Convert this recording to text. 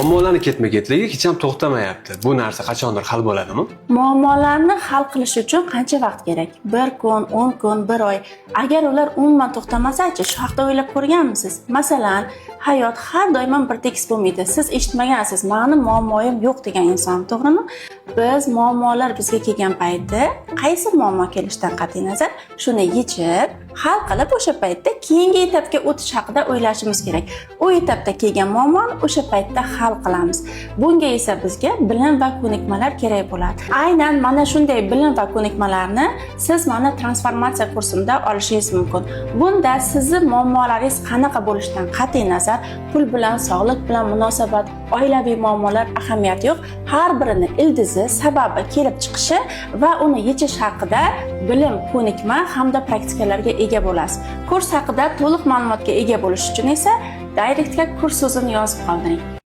muammolarni ketma-ketligi hech ham to'xtamayapti. Bu narsa qachondir hal bo'ladimi? Muammolarni hal qilish uchun qancha vaqt kerak? 1 kun, 10 kun, 1 oy. Agar ular umuman to'xtamasa-chi, shu haqda o'ylab ko'rganmisiz? Masalan, hayot har doim bir tekis bo'lmaydi. Siz eshitmagansiz, "Meni muammoyim yo'q" degan inson, to'g'rimi? Biz muammolar bizga kelgan paytda, qaysi muammo kelishidan qat'iy nazar, shuni yechib, hal qilib o'sha paytda keyingi etapga o'tish haqida o'ylashimiz kerak. U etapda kelgan muammoni o'sha paytda hal qilamiz. Bunga esa bizga bilim va ko'nikmalar kerak bo'ladi. Aynan mana shunday bilim va ko'nikmalarni siz mana transformatsiya kursimda olishingiz mumkin. Bunda sizning muammolaringiz qanaqa bo'lishidan qat'iy nazar, pul bilan, sog'liq bilan munosabat, oilaviy muammolar ahamiyati yo'q. Har birini ildizi, sababi kelib chiqishi va uni yechish haqida bilim, ko'nikma hamda praktikalarga ega bo'lasiz. Kurs haqida to'liq ma'lumotga ega bo'lish uchun esa Directga kurs so'zini yozib qoldiring.